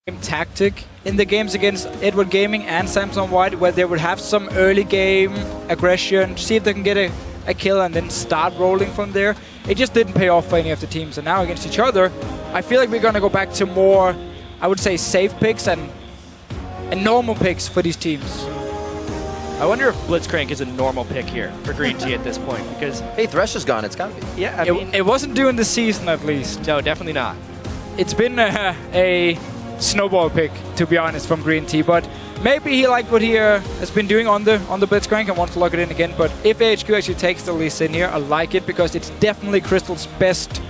tactic in the games against Edward Gaming and Samsung White, where they would have some early game aggression, see if they can get a kill and then start rolling from there. It just didn't pay off for any of the teams. And now against each other, I feel like we're going to go back to more, I would say, safe picks and normal picks for these teams. I wonder if Blitzcrank is a normal pick here for Green Tea at this point, because Hey, Thresh is gone. It's got to be. yeah, I mean, It wasn't during the season, at least. no, definitely not. It's been a snowball pick, to be honest, from Green Tea, but maybe he liked what he has been doing on the Blitzcrank and wants to lock it in again. But if AHQ actually takes the Lee Sin here, I like it because it's definitely Crystal's best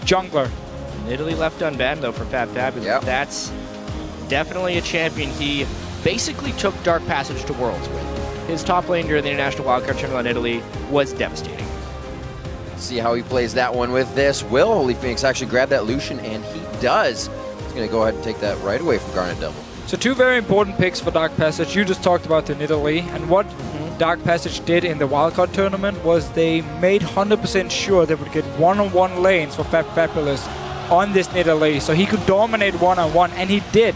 jungler. Italy left unbanned though for Fab Fabulous. Yep. That's definitely a champion he basically took Dark Passage to Worlds with. His top lane during the International Wildcard Tournament on Italy was devastating. See how he plays that one with this. Will Holy Phoenix actually grab that Lucian? And he does. He's going to go ahead and take that right away from Garnet Devil. So two very important picks for Dark Passage. You just talked about the Nidalee, and what Dark Passage did in the Wildcard Tournament was they made 100% sure they would get one-on-one lanes for Fab Fabulous on this Nidalee, so he could dominate one-on-one, and he did.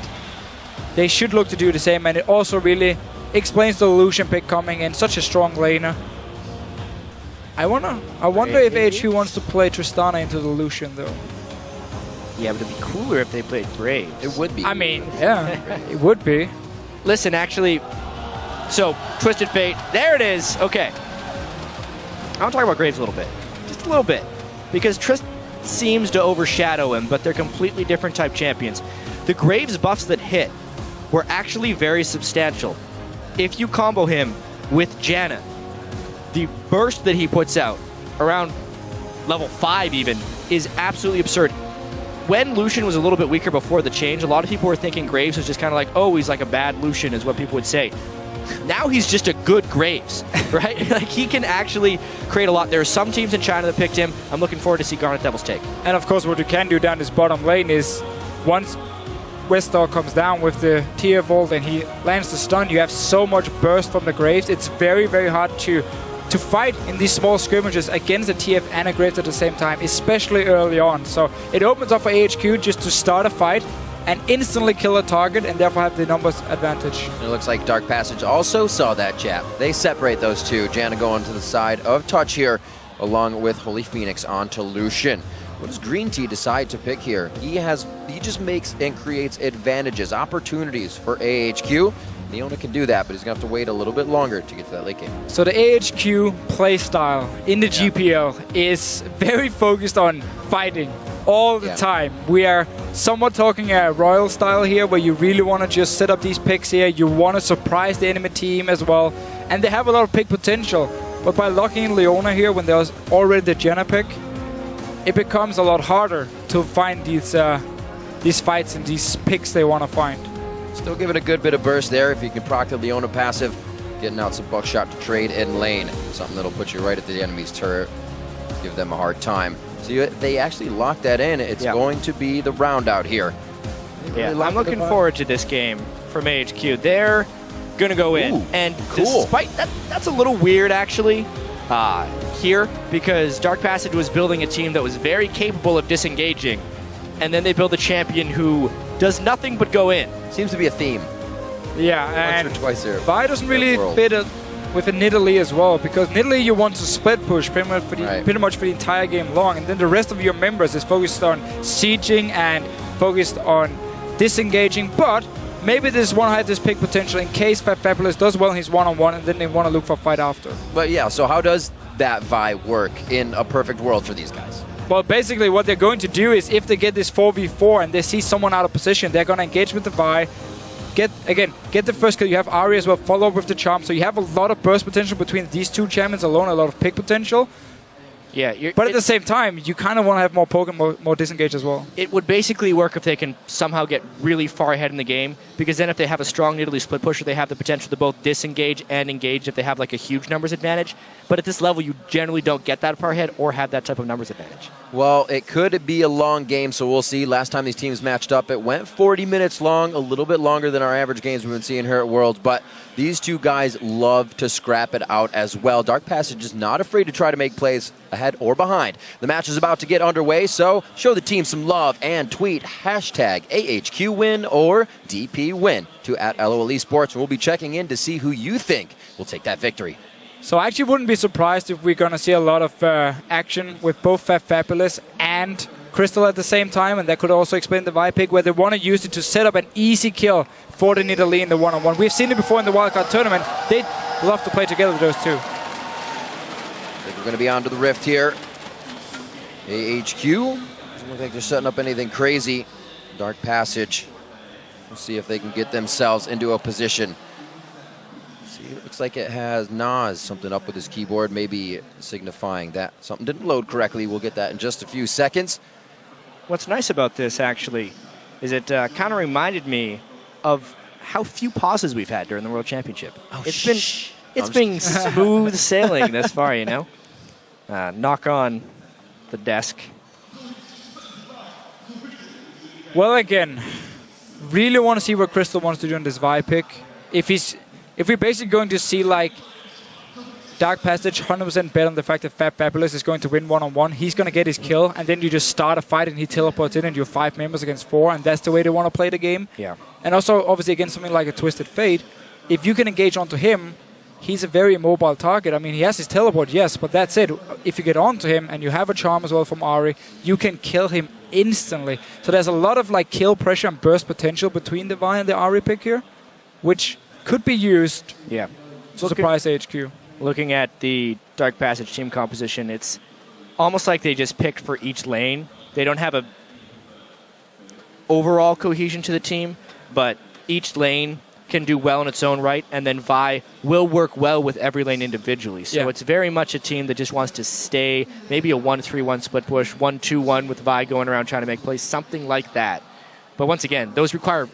They should look to do the same, and it also really explains the Lucian pick coming in, such a strong laner. I wonder if AHQ wants to play Tristana into the Lucian, though. Yeah, but it'd be cooler if they played Graves. It would be. I mean, yeah, it would be. Listen, actually, so Twisted Fate, there it is. Okay. I want to talk about Graves a little bit. Just a little bit. Because Trist seems to overshadow him, but they're completely different type champions. The Graves buffs that hit were actually very substantial. If you combo him with Janna, the burst that he puts out, around level 5 even, is absolutely absurd. When Lucian was a little bit weaker before the change, a lot of people were thinking Graves was just kind of like, oh, he's like a bad Lucian, is what people would say. Now he's just a good Graves, right? Like, he can actually create a lot. There are some teams in China that picked him. I'm looking forward to see Garnet Devil's take. And of course, what you can do down this bottom lane is, once Westar comes down with the Tier Vault and he lands the stun, you have so much burst from the Graves. It's very, very hard to fight in these small skirmishes against a TF and a Graves at the same time, especially early on. So it opens up for AHQ just to start a fight and instantly kill a target and therefore have the numbers advantage. And it looks like Dark Passage also saw that jab. They separate those two. Janna going to the side of Touch here, along with Holy Phoenix onto Lucian. What does Green Tea decide to pick here? He just makes and creates advantages, opportunities for AHQ. Leona can do that, but he's going to have to wait a little bit longer to get to that late game. So the AHQ playstyle in the GPL is very focused on fighting all the time. We are somewhat talking a Royal style here, where you really want to just set up these picks here. You want to surprise the enemy team as well. And they have a lot of pick potential. But by locking in Leona here, when there's already the Janna pick, it becomes a lot harder to find these fights and these picks they want to find. Still giving a good bit of burst there if you can proc the Leona passive. Getting out some buckshot to trade in lane. Something that'll put you right at the enemy's turret. Give them a hard time. So they actually lock that in. It's going to be the round out here. I'm looking forward to this game from AHQ. They're going to go in. Ooh, and cool. despite that's a little weird actually here, because Dark Passage was building a team that was very capable of disengaging. And then they build a champion who does nothing but go in. Seems to be a theme. Yeah, Once and or twice there. Vi doesn't really fit it with a Nidalee as well, because Nidalee you want to split push pretty much for the entire game long, and then the rest of your members is focused on sieging and focused on disengaging. But maybe this one had this pick potential in case Fab Fabulous does well in his one-on-one, and then they want to look for a fight after. But yeah, so how does that Vi work in a perfect world for these guys? Well, basically what they're going to do is, if they get this 4v4 and they see someone out of position, they're going to engage with the Vi, get the first kill. You have Ahri as well, follow up with the charm, so you have a lot of burst potential between these two champions alone, a lot of pick potential. Yeah, but at the same time, you kind of want to have more poke and more disengage as well. It would basically work if they can somehow get really far ahead in the game, because then if they have a strong Nidalee split pusher, they have the potential to both disengage and engage if they have like a huge numbers advantage. But at this level, you generally don't get that far ahead or have that type of numbers advantage. Well, it could be a long game, so we'll see. Last time these teams matched up, it went 40 minutes long, a little bit longer than our average games we've been seeing here at Worlds, but these two guys love to scrap it out as well. Dark Passage is not afraid to try to make plays ahead or behind. The match is about to get underway, so show the team some love and tweet hashtag AHQWin or DPWin to @LOL Esports, and we'll be checking in to see who you think will take that victory. So I actually wouldn't be surprised if we're going to see a lot of action with both Fabulous and Crystal at the same time, and that could also explain the Vi pick, where they want to use it to set up an easy kill for the Nidalee in the one-on-one. We've seen it before in the wildcard tournament. They'd love to play together with those two. I think we're going to be onto the rift here. AHQ doesn't look like they're setting up anything crazy. Dark Passage. We'll see if they can get themselves into a position. See, it looks like it has Nas something up with his keyboard, maybe signifying that something didn't load correctly. We'll get that in just a few seconds. What's nice about this, actually, is it kind of reminded me of how few pauses we've had during the World Championship. It's been smooth sailing this far, you know. Knock on the desk. Well, again, really want to see what Crystal wants to do in this Vi pick. If we're basically going to see like Dark Passage 100% bet on the fact that Fabulous is going to win one-on-one. He's going to get his kill, and then you just start a fight and he teleports in and you're 5 members against 4, and that's the way they want to play the game. Yeah. And also, obviously, against something like a Twisted Fate, if you can engage onto him, he's a very mobile target. I mean, he has his teleport, yes, but that's it. If you get onto him and you have a charm as well from Ahri, you can kill him instantly. So there's a lot of like kill pressure and burst potential between the Vi and the Ahri pick here, which could be used to surprise AHQ. Looking at the Dark Passage team composition, it's almost like they just picked for each lane. They don't have a overall cohesion to the team, but each lane can do well in its own right, and then Vi will work well with every lane individually. So it's very much a team that just wants to stay, maybe a 1-3-1 split push, 1-2-1 with Vi going around trying to make plays, something like that. But once again, those require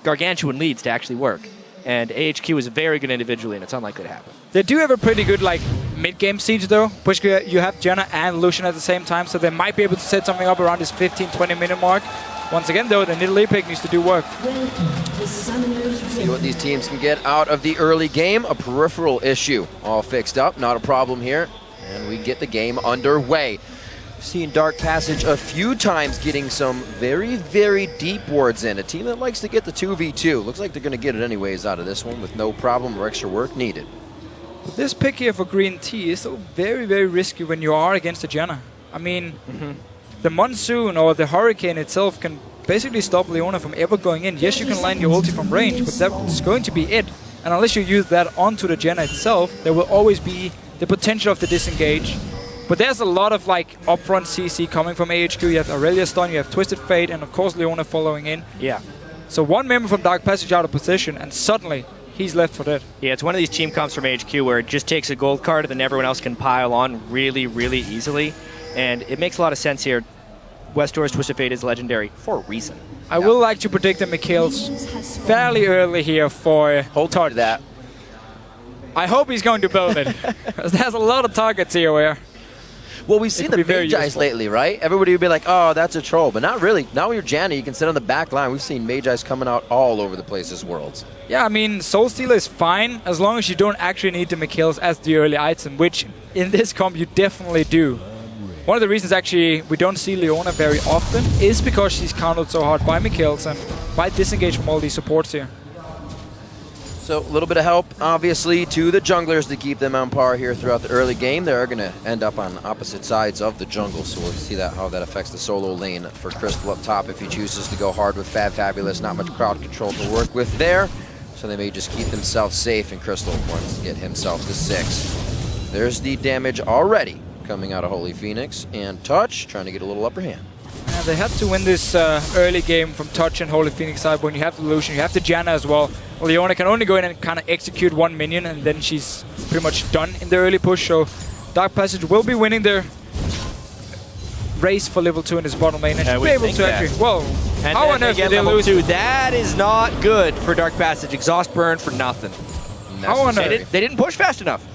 gargantuan leads to actually work. And AHQ is very good individually, and it's unlikely to happen. They do have a pretty good like mid-game siege though, which you have Janna and Lucian at the same time, so they might be able to set something up around this 15-20 minute mark. Once again though, the Nidalee pick needs to do work. See what these teams can get out of the early game. A peripheral issue all fixed up, not a problem here, and we get the game underway. We've seen Dark Passage a few times getting some very, very deep wards in. A team that likes to get the 2v2. Looks like they're going to get it anyways out of this one with no problem or extra work needed. But this pick here for Green Tea is still very, very risky when you are against a Janna. I mean, the Monsoon or the Hurricane itself can basically stop Leona from ever going in. Yes, you can line your ulti from range, but that's going to be it. And unless you use that onto the Janna itself, there will always be the potential of the disengage. But there's a lot of like upfront CC coming from AHQ. You have Aurelia stun, you have Twisted Fate, and of course Leona following in. Yeah. So one member from Dark Passage out of position, and suddenly he's left for dead. Yeah, it's one of these team comps from AHQ where it just takes a gold card and then everyone else can pile on really, really easily. And it makes a lot of sense here. Westdoor's Twisted Fate is legendary for a reason. I will like to predict that Mikhail's fairly early here for Hold on to that. I hope he's going to build it. There's a lot of targets here where... Well, we've seen the Magi's lately, right? Everybody would be like, oh, that's a troll. But not really. Now you're Janna, you can sit on the back line. We've seen Magi's coming out all over the place this Worlds. Yeah, I mean, Soul Stealer is fine as long as you don't actually need the Mikhails as the early item, which in this comp you definitely do. One of the reasons actually we don't see Leona very often is because she's countered so hard by Mikhails and by disengage from all these supports here. So a little bit of help, obviously, to the junglers to keep them on par here throughout the early game. They are going to end up on opposite sides of the jungle, so we'll see how that affects the solo lane for Crystal up top if he chooses to go hard with Fabulous. Not much crowd control to work with there, so they may just keep themselves safe, and Crystal wants to get himself to 6. There's the damage already coming out of Holy Phoenix, and Touch trying to get a little upper hand. And they had to win this early game from Touch and Holy Phoenix side. When you have the Lucian, you have the Janna as well. Leona can only go in and kind of execute one minion, and then she's pretty much done in the early push. So Dark Passage will be winning their race for level 2 in this bottom lane, and she'll be able to actually... Well, and how on earth did they lose? 2? That is not good for Dark Passage. Exhaust burn for nothing. How on earth? They didn't push fast enough.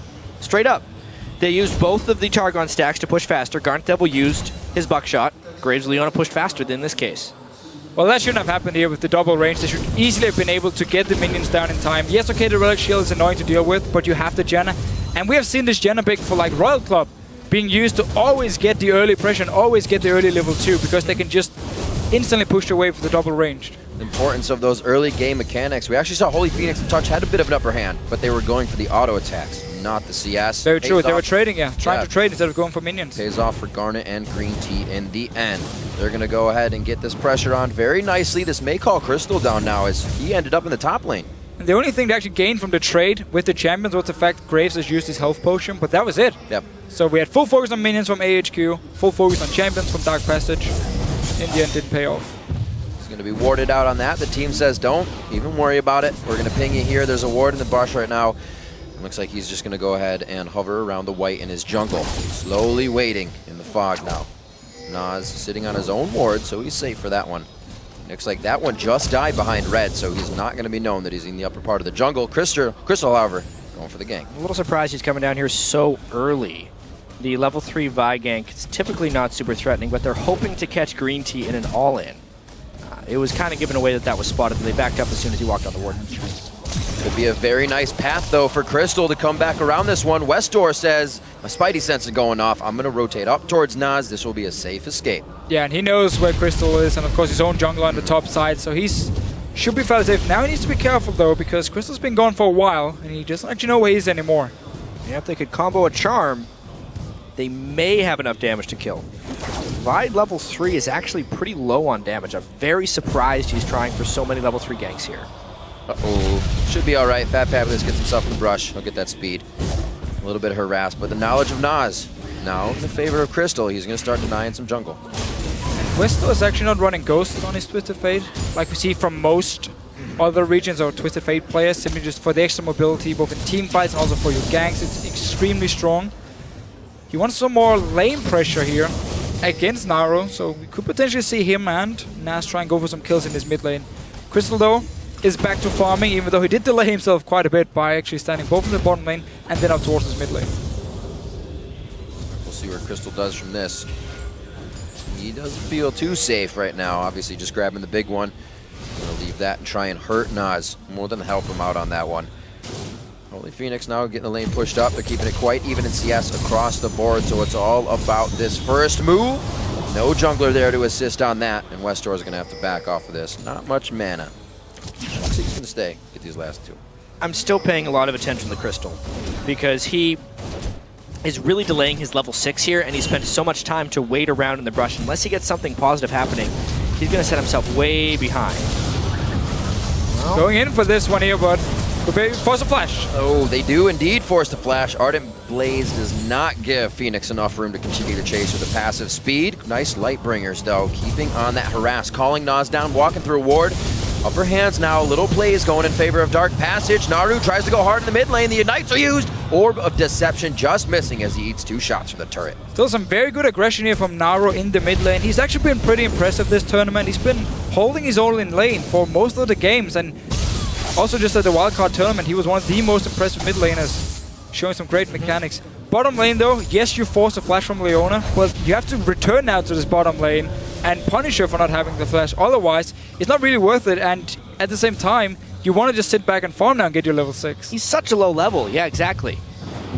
Straight up. They used both of the Targon stacks to push faster. Garnet Devil used his buckshot. Graves Leona pushed faster than this case. Well, that shouldn't have happened here with the double range. They should easily have been able to get the minions down in time. Yes, okay, the Relic Shield is annoying to deal with, but you have the Janna. And we have seen this Janna pick for like Royal Club. being used to always get the early pressure and always get the early level 2 because they can just instantly push away for the double ranged. The importance of those early game mechanics. We actually saw Holy Phoenix and Touch had a bit of an upper hand, but they were going for the auto attacks, not the CS. Very true. Pays They were off. trading, trying to trade instead of going for minions. Pays off for Garnet and Green Tea in the end. They're going to go ahead and get this pressure on very nicely. This may call Crystal down now as he ended up in the top lane. And the only thing they actually gained from the trade with the champions was the fact Graves has used his health potion, but that was it. Yep. So we had full focus on minions from AHQ, full focus on champions from Dark Passage. In the end, didn't pay off. He's going to be warded out on that. The team says don't even worry about it. We're going to ping you here. There's a ward in the bush right now. Looks like he's just going to go ahead and hover around the white in his jungle. Slowly waiting in the fog now. Nas sitting on his own ward, so he's safe for that one. Looks like that one just died behind red, so he's not going to be known that he's in the upper part of the jungle. Crystal, however, going for the gank. A little surprised he's coming down here so early. The level 3 Vi gank is typically not super threatening, but they're hoping to catch Green Tea in an all-in. It was kind of given away that was spotted, and they backed up as soon as he walked on the ward. Could be a very nice path, though, for Crystal to come back around this one. Westdoor says, my Spidey sense is going off. I'm going to rotate up towards Nas. This will be a safe escape. Yeah, and he knows where Crystal is, and of course his own jungle on the top side, so he's should be fairly safe. Now he needs to be careful, though, because Crystal's been gone for a while, and he doesn't actually know where he is anymore. Yeah, if they could combo a charm, they may have enough damage to kill. Vi level 3 is actually pretty low on damage. I'm very surprised he's trying for so many level 3 ganks here. Uh-oh. Should be all right. Fat Fabulous gets himself in the brush. He'll get that speed. A little bit harassed, but the knowledge of Nas now in the favor of Crystal. He's going to start denying some jungle. Westdoor is actually not running Ghost on his Twisted Fate, like we see from most other regions or Twisted Fate players, simply just for the extra mobility, both in team fights and also for your ganks. It's extremely strong. He wants some more lane pressure here against Naru, so we could potentially see him and Nas try and go for some kills in this mid lane. Crystal, though, is back to farming, even though he did delay himself quite a bit by actually standing both in the bottom lane and then up towards his mid lane. We'll see where Crystal does from this. He doesn't feel too safe right now. Obviously, just grabbing the big one. Gonna leave that and try and hurt Nas more than help him out on that one. Holy Phoenix now getting the lane pushed up. They're keeping it quite even in CS across the board, so it's all about this first move. No jungler there to assist on that, and Westdoor is going to have to back off of this. Not much mana. Looks like he's going to stay, get these last two. I'm still paying a lot of attention to Crystal because he is really delaying his level 6 here, and he spent so much time to wait around in the brush. Unless he gets something positive happening, he's going to set himself way behind. Well, Going in for this one here, but force a flash. Oh, they do indeed force the flash. Ardent Blaze does not give Phoenix enough room to continue to chase with the passive speed. Nice Lightbringers, though, keeping on that harass. Calling Nas down, walking through a ward. Upper hands now, little plays going in favor of Dark Passage. Naru tries to go hard in the mid lane. The Ignites are used. Orb of Deception just missing as he eats 2 shots from the turret. Still some very good aggression here from Naru in the mid lane. He's actually been pretty impressive this tournament. He's been holding his own in lane for most of the games, and also just at the wildcard tournament, he was one of the most impressive mid laners, showing some great mechanics. Bottom lane though, yes, you forced a flash from Leona, but you have to return now to this bottom lane and punish her for not having the flash. Otherwise, it's not really worth it, and at the same time, you want to just sit back and farm now and get your level 6. he's such a low level. Yeah, exactly.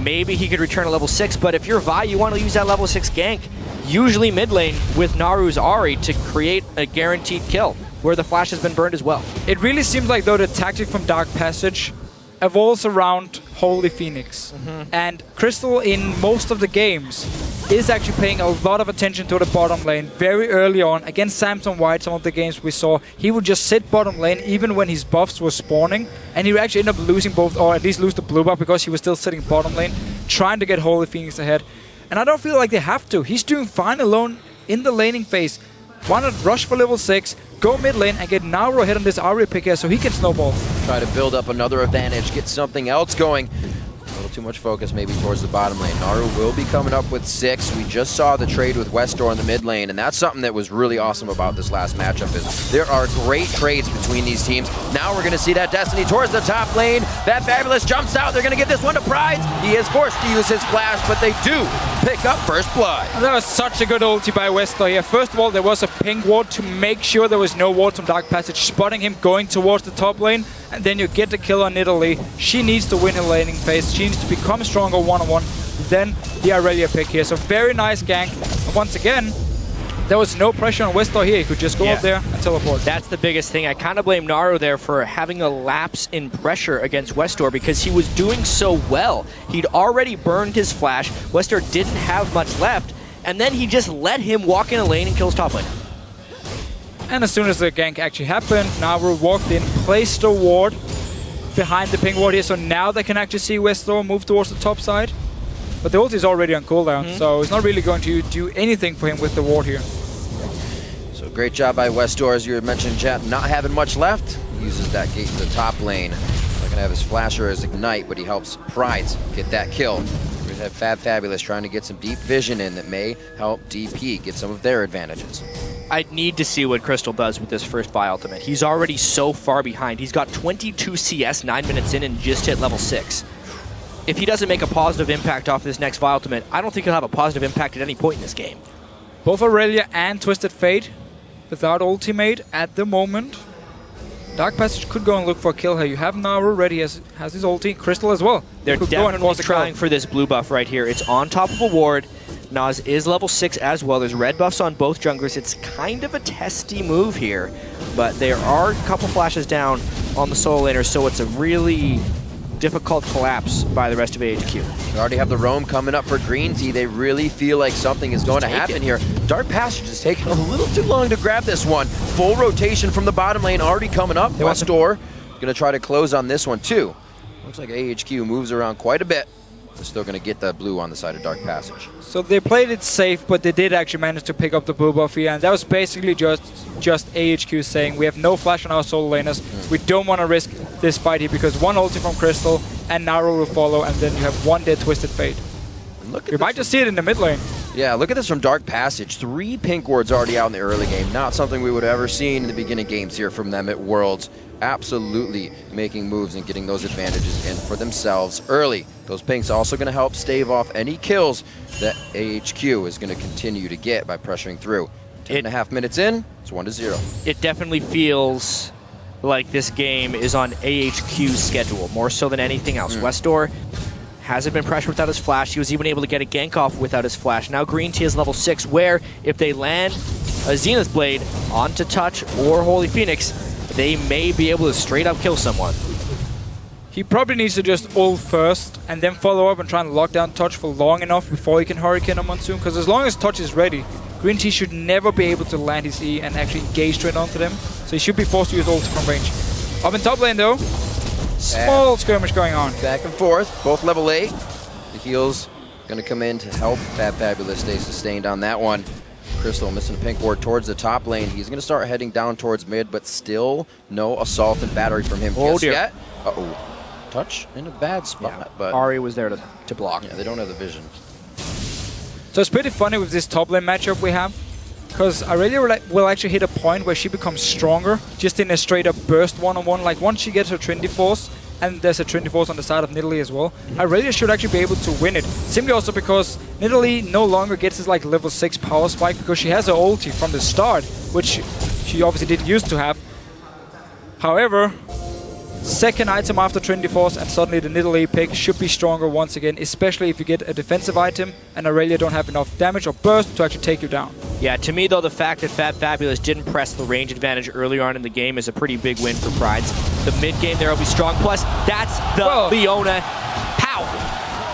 Maybe he could return a level 6, but if you're Vi, you want to use that level 6 gank, usually mid lane with Naru's Ahri to create a guaranteed kill, where the flash has been burned as well. It really seems like though the tactic from Dark Passage evolves around Holy Phoenix. And Crystal in most of the games is actually paying a lot of attention to the bottom lane very early on. Against Samson White, some of the games we saw, he would just sit bottom lane even when his buffs were spawning, and he would actually end up losing both, or at least lose the blue buff because he was still sitting bottom lane trying to get Holy Phoenix ahead. And I don't feel like they have to. He's doing fine alone in the laning phase. Why not rush for level 6, go mid lane, and get Naru ahead on this Ahri pick here so he can snowball. Try to build up another advantage, get something else going. A little too much focus maybe towards the bottom lane. Naru will be coming up with 6. We just saw the trade with Westdoor in the mid lane, and that's something that was really awesome about this last matchup is there are great trades between these teams. Now we're going to see that Destiny towards the top lane. That Fabulous jumps out. They're going to give this one to Prides. He is forced to use his flash, but they do pick up first blood. And that was such a good ulti by Westdoor here. First of all, there was a ping ward to make sure there was no ward from Dark Passage, spotting him going towards the top lane, and then you get the kill on Italy. She needs to win her laning phase. She needs to become stronger one-on-one. than the Irelia pick here. So very nice gank. And once again, there was no pressure on Westor here. He could just go up there and teleport. That's the biggest thing. I kind of blame Naru there for having a lapse in pressure against Westor because he was doing so well. He'd already burned his flash. Westor didn't have much left, and then he just let him walk in a lane and kill his top lane. And as soon as the gank actually happened, Naru walked in, placed a ward behind the ping ward here, so now they can actually see Westor move towards the top side. But the ult is already on cooldown, so it's not really going to do anything for him with the ward here. So great job by Westor, as you mentioned, chat, not having much left. He uses that gate to the top lane. Not going to have his flasher as Ignite, but he helps Prides get that kill. We have Fabulous trying to get some deep vision in that may help DP get some of their advantages. I need to see what Crystal does with this first Vi ultimate. He's already so far behind. He's got 22 CS 9 minutes in and just hit level 6. If he doesn't make a positive impact off this next Vi ultimate, I don't think he'll have a positive impact at any point in this game. Both Irelia and Twisted Fate without ultimate at the moment. Dark Passage could go and look for a kill here. You have Naru ready, has his ulti. Crystal as well. They're definitely trying for this blue buff right here. It's on top of a ward. Nas is level 6 as well. There's red buffs on both junglers. It's kind of a testy move here, but there are a couple flashes down on the solo laner, so it's a really difficult collapse by the rest of AHQ. They already have the roam coming up for Green Tea. They really feel like something is going to happen here. Dark Passage is taking a little too long to grab this one. Full rotation from the bottom lane already coming up. Westor going to try to close on this one too. Looks like AHQ moves around quite a bit. They're still going to get the blue on the side of Dark Passage. So they played it safe, but they did actually manage to pick up the blue buff here, and that was basically just AHQ saying, we have no flash on our solo laners, we don't want to risk this fight here, because one ulti from Crystal, and Naru will follow, and then you have one dead Twisted Fate. We might just see it in the mid lane. Yeah, look at this from Dark Passage. 3 pink wards already out in the early game. Not something we would have ever seen in the beginning games here from them at Worlds. Absolutely making moves and getting those advantages in for themselves early. Those pinks also going to help stave off any kills that AHQ is going to continue to get by pressuring through. 10.5 minutes in, it's 1-0. It definitely feels like this game is on AHQ's schedule, more so than anything else. Westor hasn't been pressured without his flash. He was even able to get a gank off without his flash. Now Green Tea is level 6, where if they land a Zenith Blade onto Touch or Holy Phoenix, they may be able to straight up kill someone. He probably needs to just ult first and then follow up and try and lock down Touch for long enough before he can Hurricane on Monsoon, because as long as Touch is ready, Green Tea should never be able to land his E and actually engage straight onto them. So he should be forced to use ult from range. Up in top lane though, small skirmish going on. Back and forth, both level 8. The heals going to come in to help Fabulous stay sustained on that one. Crystal missing a pink ward towards the top lane. He's going to start heading down towards mid, but still no assault and battery from him just yet. Uh-oh. Touch in a bad spot, but Ahri was there to block. Yeah, they don't have the vision. So it's pretty funny with this top lane matchup we have, because Irelia will actually hit a point where she becomes stronger just in a straight up burst one-on-one. Like once she gets her Trinity Force, and there's a Trinity Force on the side of Nidalee as well, Irelia should actually be able to win it. Simply also because Nidalee no longer gets this like level 6 power spike, because she has her ulti from the start, which she obviously didn't used to have. However, second item after Trinity Force and suddenly the Nidalee pick should be stronger once again, especially if you get a defensive item and Irelia don't have enough damage or burst to actually take you down. Yeah, to me though, the fact that Fabulous didn't press the range advantage earlier on in the game is a pretty big win for Prides. The mid game there will be strong, plus that's the Leona. Pow!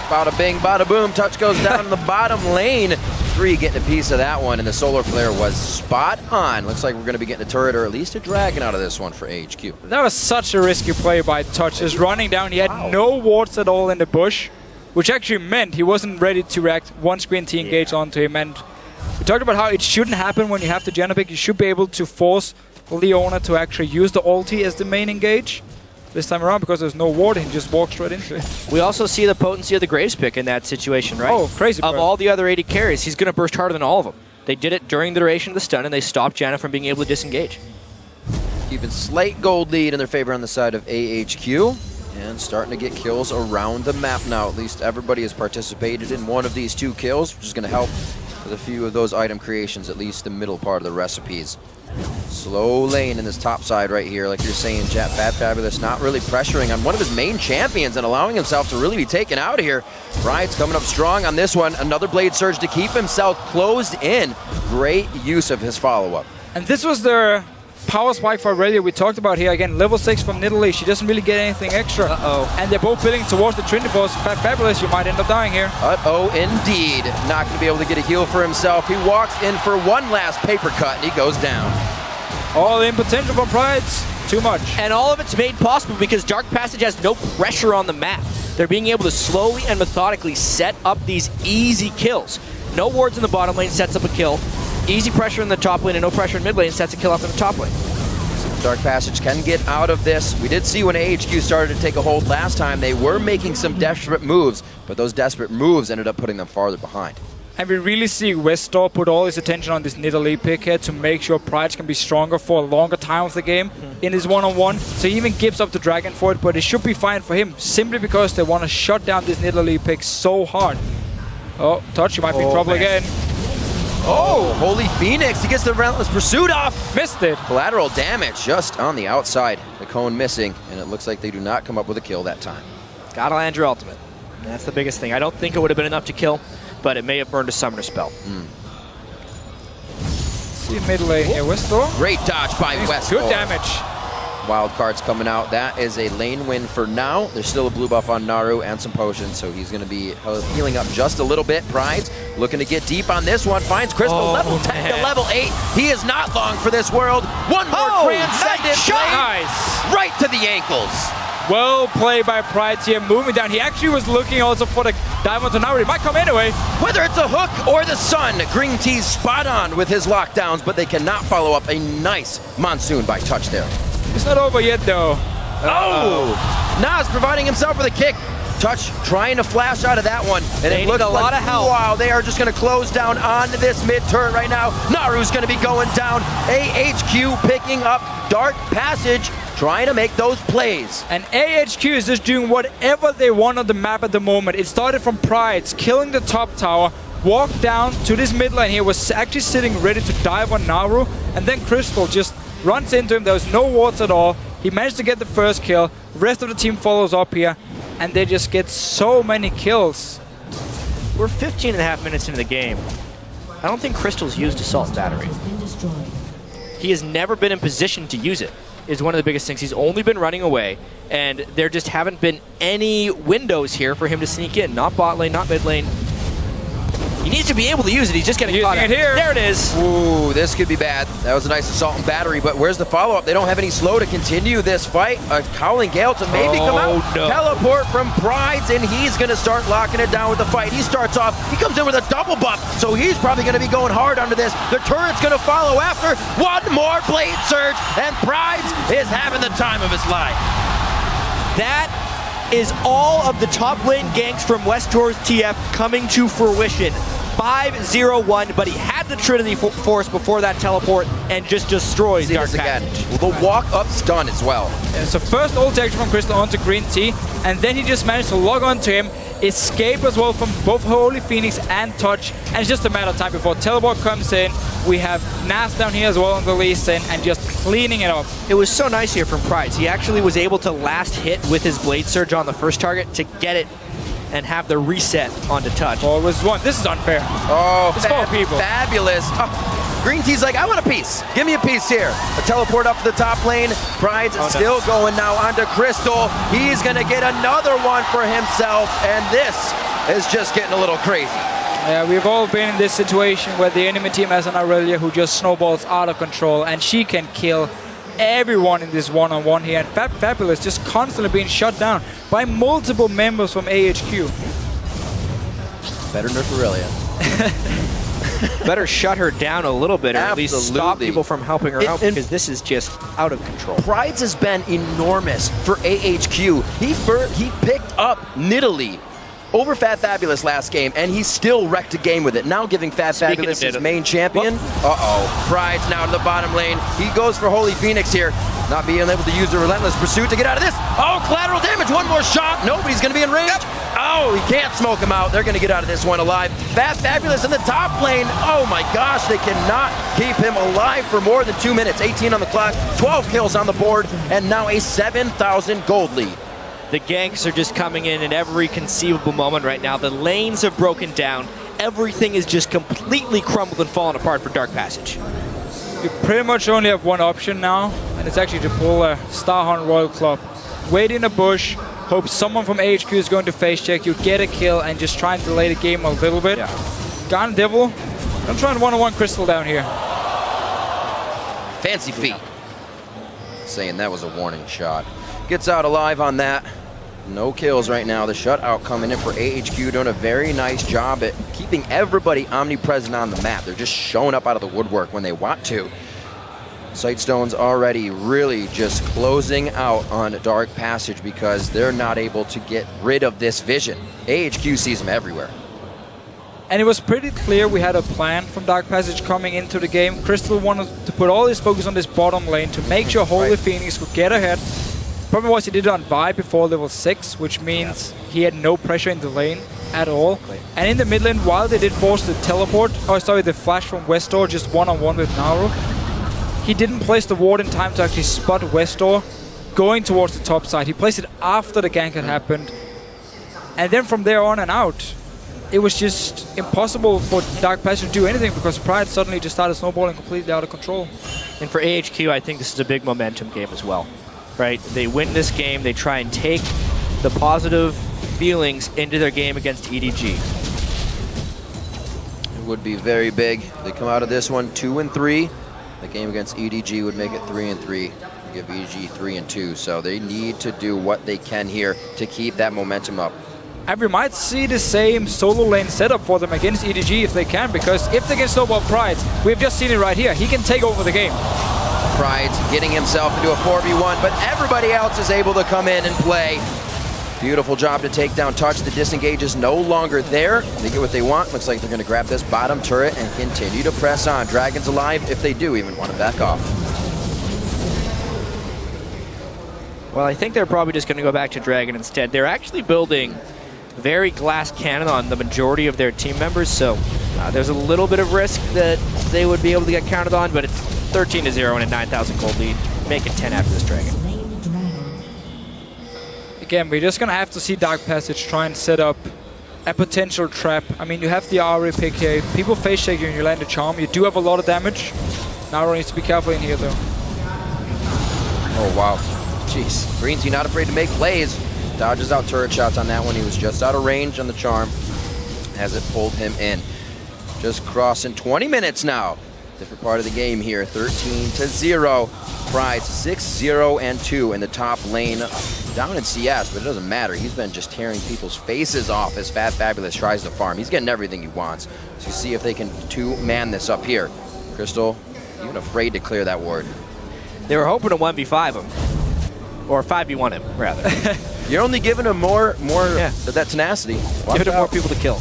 Bada bing, bada boom, Touch goes down in the bottom lane. 3 getting a piece of that one, and the Solar Flare was spot on. Looks like we're going to be getting a turret or at least a dragon out of this one for AHQ. That was such a risky play by Touch, just running down. He had no wards at all in the bush, which actually meant he wasn't ready to react once Green Tea engaged onto him. And we talked about how it shouldn't happen when you have the Janna pick. You should be able to force Leona to actually use the ulti as the main engage. This time around, because there's no ward, he just walks straight into it. We also see the potency of the Graves pick in that situation, right? Oh, crazy. Of all the other 80 carries, he's going to burst harder than all of them. They did it during the duration of the stun, and they stopped Janna from being able to disengage. Keeping slight gold lead in their favor on the side of AHQ. And starting to get kills around the map now. At least everybody has participated in one of these 2 kills, which is going to help with a few of those item creations, at least the middle part of the recipes. Slow lane in this top side right here, like you're saying, Fab Fabulous not really pressuring on one of his main champions and allowing himself to really be taken out of here. Pride's coming up strong on this one. Another Blade Surge to keep himself closed in. Great use of his follow-up. And this was the power spike for Aurelia we talked about here. Again, level 6 from Nidalee. She doesn't really get anything extra. And they're both building towards the Trinity Force. Fab Fabulous, you might end up dying here. Indeed. Not going to be able to get a heal for himself. He walks in for one last paper cut, and he goes down. All in potential from Pride's. Too much. And all of it's made possible because Dark Passage has no pressure on the map. They're being able to slowly and methodically set up these easy kills. No wards in the bottom lane sets up a kill. Easy pressure in the top lane and no pressure in mid lane sets a kill up in the top lane. Dark Passage can get out of this. We did see when AHQ started to take a hold last time, they were making some desperate moves, but those desperate moves ended up putting them farther behind. And we really see Westor put all his attention on this Nidalee pick here to make sure Pride can be stronger for a longer time of the game in his one-on-one. So he even gives up the Dragon for it, but it should be fine for him simply because they want to shut down this Nidalee pick so hard. Oh, Touch, you might be in trouble again. Oh, Holy Phoenix, he gets the Relentless Pursuit off. Missed it. Collateral damage just on the outside. The cone missing, and it looks like they do not come up with a kill that time. Gotta land your ultimate. That's the biggest thing. I don't think it would have been enough to kill, but it may have burned a summoner spell. See mid lane here, Westor. Great dodge by Westor. Good damage. Wild cards coming out. That is a lane win for now. There's still a blue buff on Naru and some potions, so he's going to be healing up just a little bit. Pride's looking to get deep on this one. Finds Crystal level 10 to level 8. He is not long for this world. One more transcendent shot. Nice. Right to the ankles. Well played by Pride here, moving down. He actually was looking also for the dive onto Naru. He might come anyway. Whether it's a hook or the sun, Green Tea's spot on with his lockdowns, but they cannot follow up a nice monsoon by Touch there. It's not over yet, though. Nas providing himself with a kick. Touch trying to flash out of that one. And They it looks need a lot like, of help. wow, they are just going to close down on this mid turret right now. Naru's going to be going down. AHQ picking up Dark Passage, trying to make those plays. And AHQ is just doing whatever they want on the map at the moment. It started from Pride's, killing the top tower, walked down to this mid lane here, was actually sitting ready to dive on Naru, and then Crystal just runs into him. There was no wards at all. He managed to get the first kill. The rest of the team follows up here, and they just get so many kills. We're 15 and a half minutes into the game. I don't think Crystal's used Assault Battery. He has never been in position to use it, is one of the biggest things. He's only been running away, and there just haven't been any windows here for him to sneak in. Not bot lane, not mid lane. He needs to be able to use it. He's just getting caught Using out. it here. There it is. Ooh, this could be bad. That was a nice assault and battery, but where's the follow-up? They don't have any slow to continue this fight. A Howling Gale to maybe come out. no. Teleport from Pride's, and he's going to start locking it down with the fight. He starts off, he comes in with a double buff, so he's probably going to be going hard under this. The turret's going to follow after. One more Blade Surge, and Pride's is having the time of his life. That is all of the top lane ganks from Westor's TF coming to fruition. 5-0-1, but he had the Trinity Force before that teleport and just destroys See Dark this again. Passage. The walk-up stun as well. Yeah, so first ult action from Crystal onto Green Tea, and then he just managed to log onto him, escape as well from both Holy Phoenix and Touch, and it's just a matter of time before teleport comes in. We have Nas down here as well on the Lee Sin, and just cleaning it up. It was so nice here from Price. He actually was able to last hit with his Blade Surge on the first target to get it and have the reset onto Touch. Oh, it was one. This is unfair. Oh, It's 4 people. Fabulous. Oh, Green Tea's like, I want a piece. Give me a piece here. A teleport up to the top lane. Pride's still going now onto Crystal. He's going to get another one for himself, and this is just getting a little crazy. Yeah, we've all been in this situation where the enemy team has an Aurelia who just snowballs out of control, and she can kill everyone in this one-on-one here, and Fabulous just constantly being shut down by multiple members from AHQ. Better nerf Aurelia. Better shut her down a little bit, or at least stop Absolutely. people from helping her out, because this is just out of control. Pride's has been enormous for AHQ. He picked up Nidalee over Fab Fabulous last game, and he still wrecked a game with it. Now giving Fab Fabulous his main champion. Uh-oh. Pride's now to the bottom lane. He goes for Holy Phoenix here. Not being able to use the Relentless Pursuit to get out of this. Oh, collateral damage. One more shot. Nobody's going to be in range. Oh, he can't smoke him out. They're going to get out of this one alive. Fat Fabulous in the top lane. Oh my gosh, they cannot keep him alive for more than 2 minutes. 18 on the clock, 12 kills on the board, and now a 7,000 gold lead. The ganks are just coming in every conceivable moment right now. The lanes have broken down. Everything is just completely crumbled and fallen apart for Dark Passage. You pretty much only have one option now, and it's actually to pull a Starhunt Royal Club. Wait in a bush, hope someone from AHQ is going to face check you, get a kill, and just try and delay the game a little bit. Yeah. Garnet Devil, I'm trying one-on-one Crystal down here. Fancy feet. Saying that was a warning shot. Gets out alive on that. No kills right now. The shutout coming in for AHQ, doing a very nice job at keeping everybody omnipresent on the map. They're just showing up out of the woodwork when they want to. Sightstone's already really just closing out on Dark Passage because they're not able to get rid of this vision. AHQ sees them everywhere. And it was pretty clear we had a plan from Dark Passage coming into the game. Crystal wanted to put all his focus on this bottom lane to make sure Holy Phoenix could get ahead. Problem was he did it on Vi before level 6, which means he had no pressure in the lane at all. And in the mid lane, while they did force the the flash from Westor just one-on-one with Naru, he didn't place the ward in time to actually spot Westor going towards the top side. He placed it after the gank had happened. And then from there on and out, it was just impossible for Dark Passage to do anything because Pride suddenly just started snowballing completely out of control. And for AHQ, I think this is a big momentum game as well. Right? They win this game, they try and take the positive feelings into their game against EDG. It would be very big. They come out of this one 2-3. The game against EDG would make it 3-3. Give EDG 3-2. So they need to do what they can here to keep that momentum up. And we might see the same solo lane setup for them against EDG if they can, because if they can snowball Pride, we've just seen it right here. He can take over the game. Pride's getting himself into a 4v1, but everybody else is able to come in and play. Beautiful job to take down Touch. The disengage is no longer there. They get what they want. Looks like they're going to grab this bottom turret and continue to press on. Dragon's alive if they do even want to back off. Well, I think they're probably just going to go back to Dragon instead. They're actually building very glass cannon on the majority of their team members, so there's a little bit of risk that they would be able to get counted on, but it's 13-0 and a 9,000 gold lead. Make it 10 after this Dragon. Again, we're just going to have to see Dark Passage try and set up a potential trap. I mean, you have the Ari pick here. If people face shake you and you land a charm, you do have a lot of damage. Naru needs to be careful in here, though. Oh, wow. Jeez. Green Tea not afraid to make plays. Dodges out turret shots on that one. He was just out of range on the charm as it pulled him in. Just crossing 20 minutes now. Different part of the game here. 13-0. Pride 6-0-2 in the top lane. Down in CS, but it doesn't matter. He's been just tearing people's faces off as Fat Fabulous tries to farm. He's getting everything he wants. So you see if they can two-man this up here. Crystal, even afraid to clear that ward. They were hoping to 1v5 him. Or 5v1 him, rather. You're only giving him more of that tenacity. Giving him more people to kill.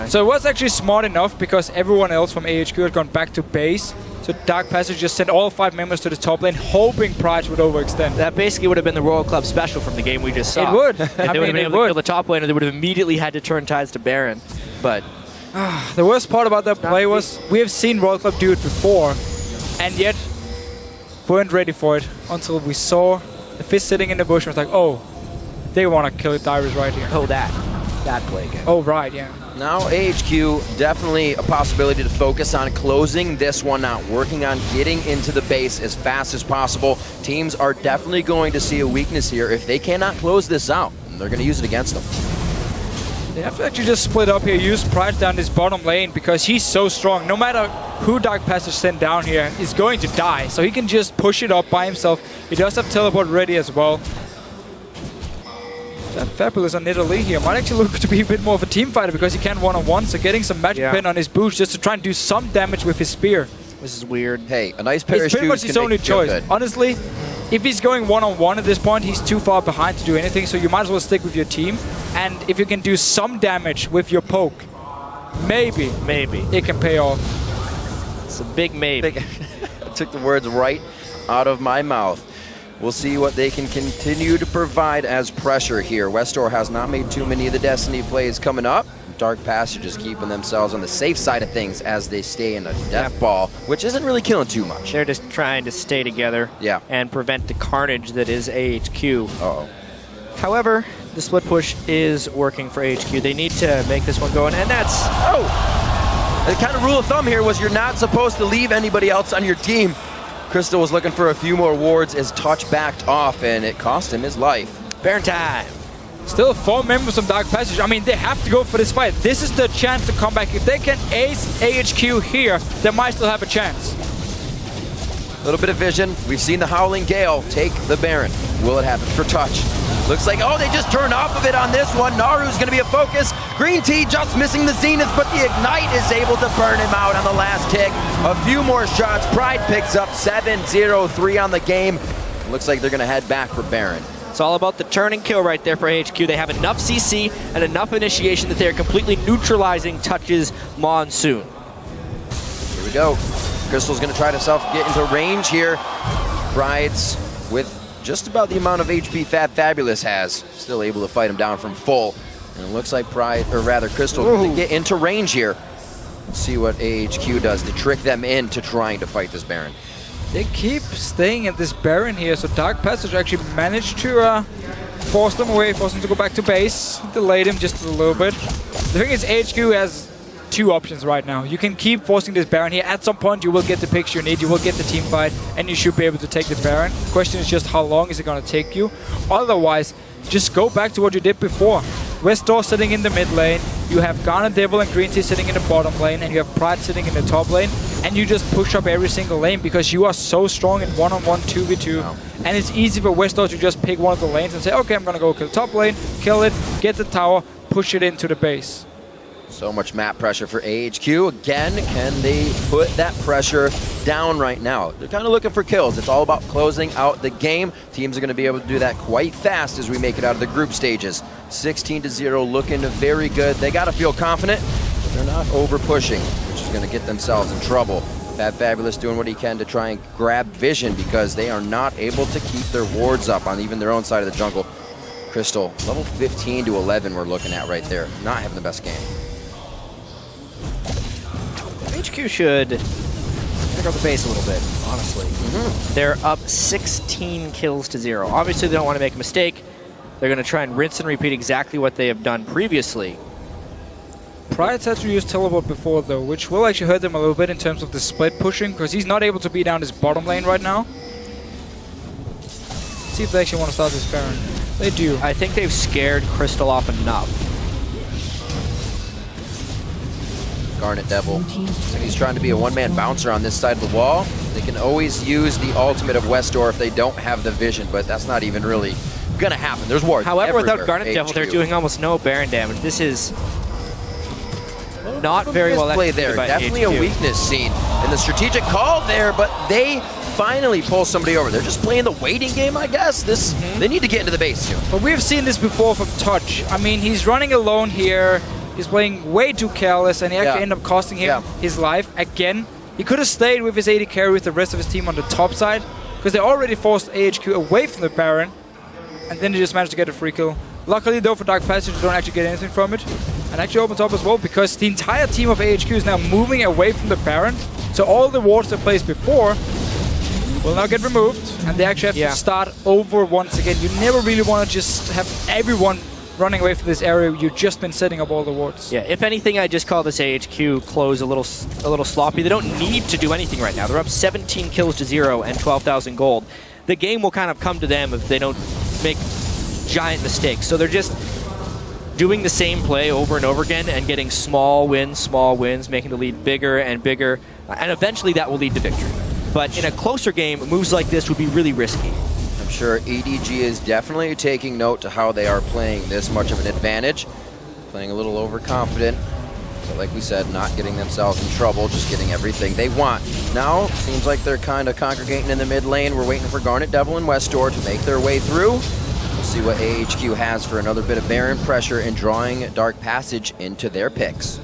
So it was actually smart enough because everyone else from AHQ had gone back to base. So Dark Passage just sent all 5 members to the top lane, hoping Pride would overextend. That basically would have been the Royal Club special from the game we just saw. It would. They would have been able to kill the top lane, or they would have immediately had to turn tides to Baron. But the worst part about that play was we have seen Royal Club do it before, and yet weren't ready for it until we saw the Fist sitting in the bush and was like, oh, they want to kill Dyrus right here. Oh, that play again. Oh, right, yeah. Now AHQ, definitely a possibility to focus on closing this one out, working on getting into the base as fast as possible. Teams are definitely going to see a weakness here. If they cannot close this out, they're going to use it against them. They have to actually just split up here, use Pride down this bottom lane because he's so strong. No matter who Dark Passage sent down here, is going to die. So he can just push it up by himself. He does have teleport ready as well. That Fabulous on Nidalee here might actually look to be a bit more of a team fighter because he can one-on-one, so getting some magic pin on his boots just to try and do some damage with his spear. This is weird. Hey, a nice pair of shoes. It's pretty much his only choice. Good. Honestly, if he's going one-on-one at this point, he's too far behind to do anything, so you might as well stick with your team. And if you can do some damage with your poke, maybe it can pay off. It's a big maybe. I took the words right out of my mouth. We'll see what they can continue to provide as pressure here. Westor has not made too many of the Destiny plays coming up. Dark Passage is keeping themselves on the safe side of things as they stay in a death ball, which isn't really killing too much. They're just trying to stay together and prevent the carnage that is AHQ. Uh-oh. However, the split push is working for AHQ. They need to make this one go, and that's... The kind of rule of thumb here was you're not supposed to leave anybody else on your team. Crystal was looking for a few more wards as Touch backed off, and it cost him his life. Baron time. Still 4 members of Dark Passage. I mean, they have to go for this fight. This is the chance to come back. If they can ace AHQ here, they might still have a chance. A little bit of vision. We've seen the Howling Gale take the Baron. Will it happen for Touch? Looks like, oh, they just turned off of it on this one. Naru's going to be a focus. Green Tea just missing the Zenith, but the Ignite is able to burn him out on the last tick. A few more shots. Pride picks up 7-0-3 on the game. Looks like they're going to head back for Baron. It's all about the turn and kill right there for AHQ. They have enough CC and enough initiation that they are completely neutralizing Touch's Monsoon. Here we go. Crystal's going to try to get into range here. Pride's with just about the amount of HP Fabulous has, still able to fight him down from full. And it looks like Crystal can get into range here. Let's see what AHQ does to trick them into trying to fight this Baron. They keep staying at this Baron here, so Dark Passage actually managed to force them away, force them to go back to base, delayed him just a little bit. The thing is, AHQ has 2 options right now. You can keep forcing this Baron here. At some point, you will get the picks you need, you will get the team fight, and you should be able to take the Baron. The question is just how long is it going to take you? Otherwise, just go back to what you did before. Westdoor sitting in the mid lane, you have Garnet Devil and Green Tea sitting in the bottom lane, and you have Pride sitting in the top lane, and you just push up every single lane because you are so strong in one-on-one 2v2. Wow. And it's easy for Westdoor to just pick one of the lanes and say, okay, I'm going to go kill the top lane, kill it, get the tower, push it into the base. So much map pressure for AHQ. Again, can they put that pressure down right now? They're kind of looking for kills. It's all about closing out the game. Teams are going to be able to do that quite fast as we make it out of the group stages. 16-0, looking very good. They got to feel confident, but they're not over pushing, which is going to get themselves in trouble. Fabulous doing what he can to try and grab vision because they are not able to keep their wards up on even their own side of the jungle. Crystal, level 15 to 11 we're looking at right there. Not having the best game. HQ should pick up the pace a little bit, honestly. They're up 16 kills to 0. Obviously, they don't want to make a mistake. They're going to try and rinse and repeat exactly what they have done previously. Pride's had to use teleport before, though, which will actually hurt them a little bit in terms of the split pushing, because he's not able to be down his bottom lane right now. Let's see if they actually want to start this Baron. They do. I think they've scared Crystal off enough. Garnet Devil. So he's trying to be a one-man bouncer on this side of the wall. They can always use the ultimate of Westdoor if they don't have the vision, but that's not even really going to happen. There's wards. However, everywhere. without Garnet Devil, they're doing almost no Baron damage. This is not very well executed there. by Definitely HQ. a weakness seen in the strategic call there, but they finally pull somebody over. They're just playing the waiting game, I guess. They need to get into the base soon. But we've seen this before from Touch. I mean, he's running alone here. He's playing way too careless, and he actually ended up costing him his life again. He could have stayed with his AD carry with the rest of his team on the top side, because they already forced AHQ away from the Baron, and then they just managed to get a free kill. Luckily, though, for Dark Passage, they don't actually get anything from it. And actually opens up as well, because the entire team of AHQ is now moving away from the Baron, so all the wards they placed before will now get removed, and they actually have to start over once again. You never really want to just have everyone running away from this area. You've just been setting up all the wards. Yeah, if anything, I just call this AHQ close a little sloppy. They don't need to do anything right now. They're up 17 kills to 0 and 12,000 gold. The game will kind of come to them if they don't make giant mistakes. So they're just doing the same play over and over again and getting small wins, making the lead bigger and bigger, and eventually that will lead to victory. But in a closer game, moves like this would be really risky. I'm sure EDG is definitely taking note to how they are playing this much of an advantage. Playing a little overconfident, but like we said, not getting themselves in trouble, just getting everything they want. Now, seems like they're kind of congregating in the mid lane. We're waiting for Garnet Devil and Westdoor to make their way through. We'll see what AHQ has for another bit of Baron pressure and drawing Dark Passage into their picks.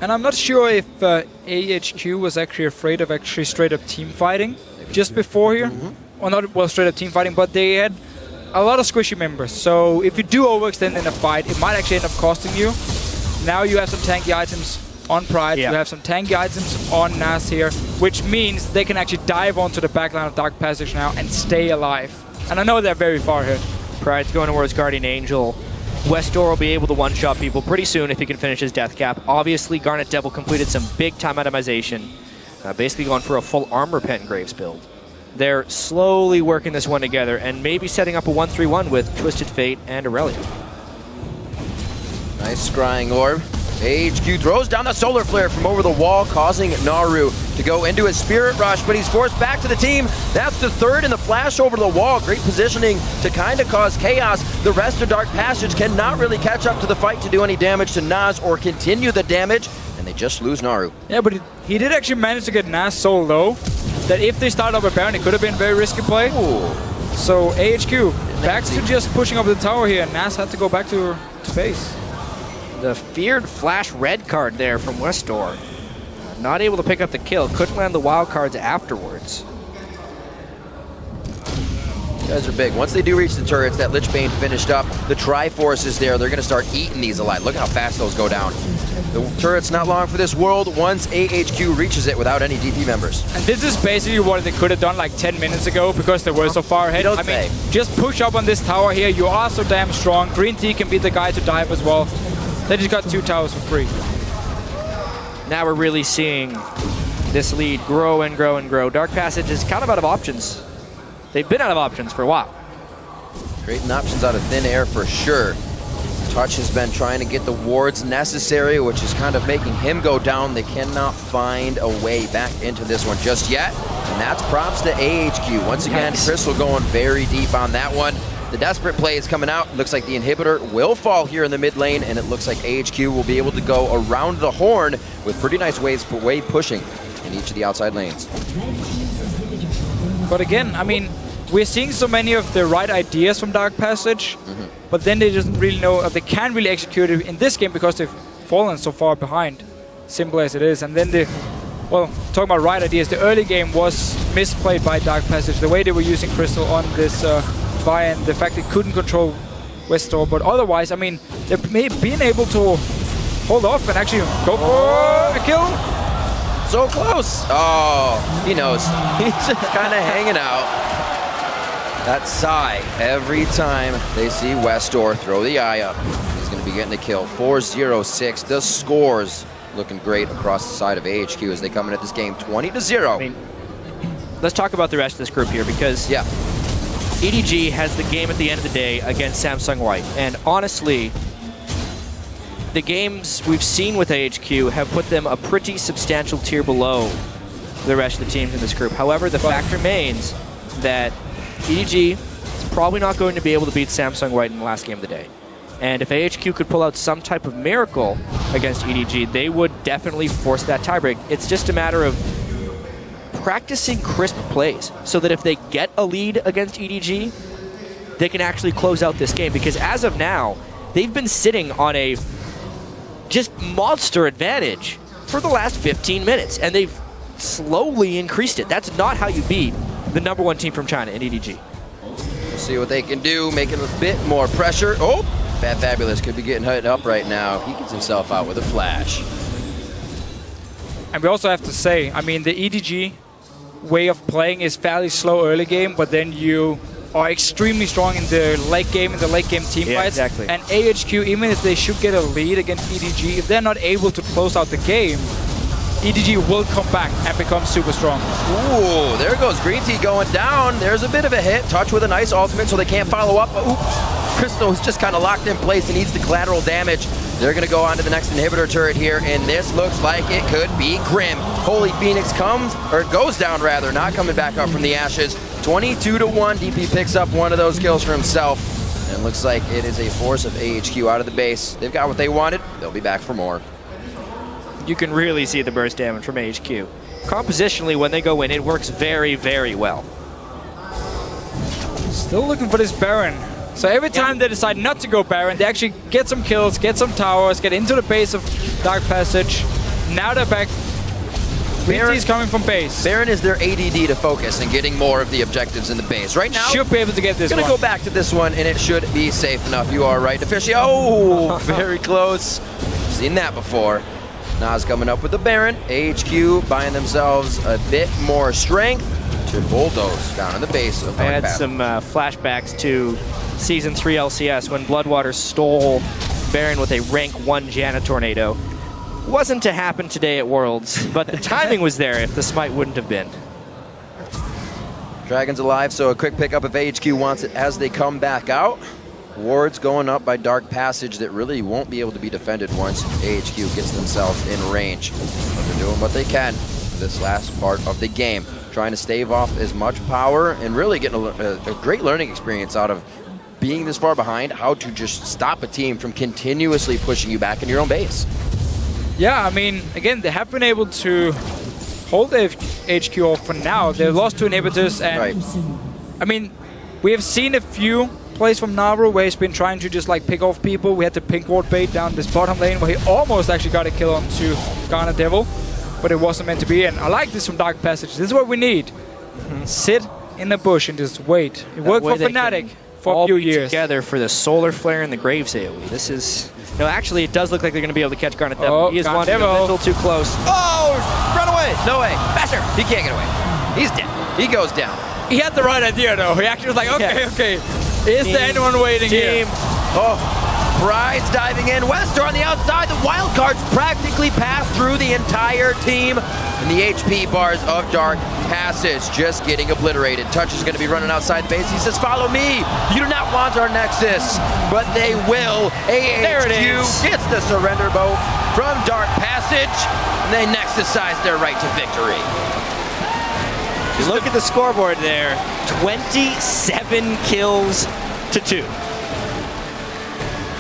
And I'm not sure if AHQ was actually afraid of actually straight up team fighting just before here. Well, not straight up team fighting, but they had a lot of squishy members. So if you do overextend in a fight, it might actually end up costing you. now you have some tanky items on Pride. Yeah. You have some tanky items on Nas here, which means they can actually dive onto the backline of Dark Passage now and stay alive. And I know they're very far ahead. Pride's going towards Guardian Angel. Westor will be able to one-shot people pretty soon if he can finish his death cap. Obviously, Garnet Devil completed some big-time itemization, basically going for a full Armor Pen Graves build. They're slowly working this one together and maybe setting up a 1-3-1 with Twisted Fate and Aurelia. Nice scrying orb. AHQ throws down the solar flare from over the wall, causing Naru to go into his spirit rush, but he's forced back to the team. That's the third in the flash over the wall. Great positioning to kind of cause chaos. The rest of Dark Passage cannot really catch up to the fight to do any damage to Nas or continue the damage, and they just lose Naru. Yeah, but he did actually manage to get Nas so low that if they start up a Baron, it could have been a very risky play. Ooh. So AHQ back to just pushing up the tower here, and Nas had to go back to base. The feared flash red card there from Westor. Not able to pick up the kill. Couldn't land the wild cards afterwards. You guys are big. Once they do reach the turrets, that Lich Bane finished up. The Triforce is there. They're going to start eating these alive. Look how fast those go down. The turret's not long for this world once AHQ reaches it without any DP members. And this is basically what they could have done like 10 minutes ago because they were so far ahead. don't I mean, say. just push up on this tower here. You are so damn strong. Green Tea can be the guy to dive as well. They just got 2 towers for free. Now we're really seeing this lead grow and grow and grow. Dark Passage is kind of out of options. They've been out of options for a while. Creating options out of thin air for sure. Touch has been trying to get the wards necessary, which is kind of making him go down. They cannot find a way back into this one just yet. And that's props to AHQ. Once again, Nice. Crystal going very deep on that one. The desperate play is coming out. Looks like the inhibitor will fall here in the mid lane, and it looks like AHQ will be able to go around the horn with pretty nice wave pushing in each of the outside lanes. But again, I mean, we're seeing so many of the right ideas from Dark Passage, but then they doesn't really know if they can really execute it in this game because they've fallen so far behind, simple as it is. And then talking about right ideas, the early game was misplayed by Dark Passage, the way they were using Crystal on this Vi and the fact they couldn't control Westor. But otherwise, I mean, they've been able to hold off and actually go for a kill. So close. Oh, he knows. He's just kind of hanging out. That sigh every time they see Westor throw the eye up. He's going to be getting the kill. 4-0-6. The scores looking great across the side of AHQ as they come into this game 20-0. I mean, let's talk about the rest of this group here because Yeah. EDG has the game at the end of the day against Samsung White. And honestly, the games we've seen with AHQ have put them a pretty substantial tier below the rest of the teams in this group. However, the fact remains that EDG is probably not going to be able to beat Samsung White in the last game of the day. And if AHQ could pull out some type of miracle against EDG, they would definitely force that tiebreak. It's just a matter of practicing crisp plays so that if they get a lead against EDG, they can actually close out this game. Because as of now, they've been sitting on a just monster advantage for the last 15 minutes, and they've slowly increased it. That's not how you beat the #1 team from China in EDG. We'll see what they can do, making a bit more pressure. Oh, Fat Fabulous could be getting hit up right now. He gets himself out with a flash. And we also have to say, I mean, the EDG way of playing is fairly slow early game, but then you are extremely strong in the late game, team Yeah, fights. exactly. And AHQ, even if they should get a lead against EDG, if they're not able to close out the game, EDG will come back and become super strong. Ooh, there goes Green Tea going down. There's a bit of a hit. Touch with a nice ultimate so they can't follow up. Oops. Crystal's just kind of locked in place and needs the collateral damage. They're going to go on to the next inhibitor turret here, and this looks like it could be grim. Holy Phoenix goes down rather, not coming back up from the ashes. 22-1, DP picks up one of those kills for himself. And it looks like it is a force of AHQ out of the base. They've got what they wanted. They'll be back for more. You can really see the burst damage from AHQ. Compositionally, when they go in, it works very, very well. Still looking for this Baron. So every time they decide not to go Baron, they actually get some kills, get some towers, get into the base of Dark Passage. Now they're back BT is coming from base. Baron is their ADD to focus and getting more of the objectives in the base. Right now, Should be able to get this gonna one. go back to this one, and it should be safe enough. You are right, Official. Oh, very close. Seen that before. Nas coming up with the Baron. AHQ buying themselves a bit more strength to bulldoze down in the base of I Dark had Passage. some flashbacks to Season 3 LCS when Bloodwater stole Baron with a rank 1 Janna Tornado. Wasn't to happen today at Worlds, but the timing was there if the smite wouldn't have been. Dragon's alive, so a quick pickup if AHQ wants it as they come back out. Wards going up by Dark Passage that really won't be able to be defended once AHQ gets themselves in range. But they're doing what they can this last part of the game, trying to stave off as much power and really getting a great learning experience out of being this far behind, how to just stop a team from continuously pushing you back in your own base. Yeah, I mean, again, they have been able to hold the HQ off for now. They lost 2 inhibitors, and Right. I mean, we have seen a few plays from Naru where he's been trying to just like pick off people. We had the pink ward bait down this bottom lane where he almost actually got a kill onto Ghana Devil, but it wasn't meant to be. And I like this from Dark Passage. This is what we need. Sit in the bush and just wait. It worked way for they Fnatic can for a all few be years. together for the Solar Flare and the Graves AoE. This is... No, actually, it does look like they're going to be able to catch Garnet Devil. Oh, He is Garnet wanting a Devil. little too close. Oh, run away! No way. Faster! He can't get away. He's dead. He goes down. He had the right idea though. He actually was like, okay, Yeah. okay. Is there anyone waiting here? Oh, Pride's diving in. Wester on the outside. The wild cards practically pass through the entire team. And the HP bars of Dark Passage just getting obliterated. Touch is going to be running outside the base. He says, follow me. You do not want our Nexus. But they will. There it AHQ is. gets the surrender boat from Dark Passage. And they Nexusize their right to victory. Look at the scoreboard there. 27 kills to 2.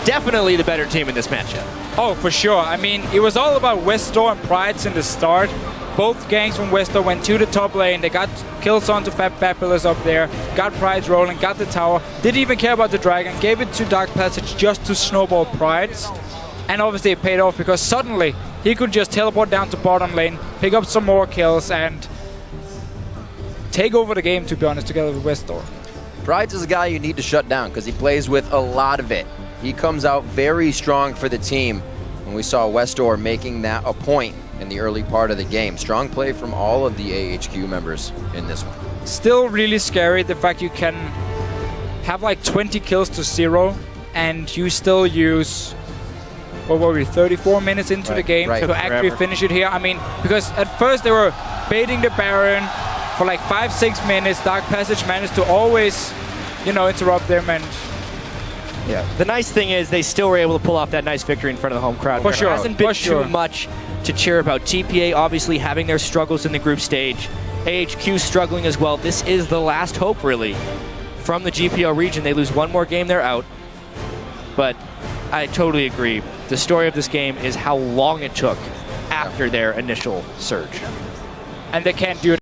Definitely the better team in this matchup. Oh, for sure. I mean, it was all about Westor and Pride in the start. Both gangs from Westor went to the top lane. They got kills onto Fabulous up there, got Pride rolling, got the tower. Didn't even care about the dragon, gave it to Dark Passage just to snowball Pride's. And obviously it paid off because suddenly he could just teleport down to bottom lane, pick up some more kills, and take over the game, to be honest, together with Westor. Pride's is a guy you need to shut down because he plays with a lot of it. He comes out very strong for the team, and we saw Westor making that a point in the early part of the game. Strong play from all of the AHQ members in this one. Still really scary, the fact you can have like 20 kills to 0, and you still use, what were we, 34 minutes into the game right. to actually Forever. finish it here. I mean, because at first they were baiting the Baron for like 5-6 minutes. Dark Passage managed to always, you know, interrupt them, and Yeah. The nice thing is they still were able to pull off that nice victory in front of the home crowd. For There sure, hasn't been for sure. too much to cheer about. TPA obviously having their struggles in the group stage. AHQ struggling as well. This is the last hope, really, from the GPO region. They lose one more game, they're out. But I totally agree. The story of this game is how long it took after their initial surge. they can't do it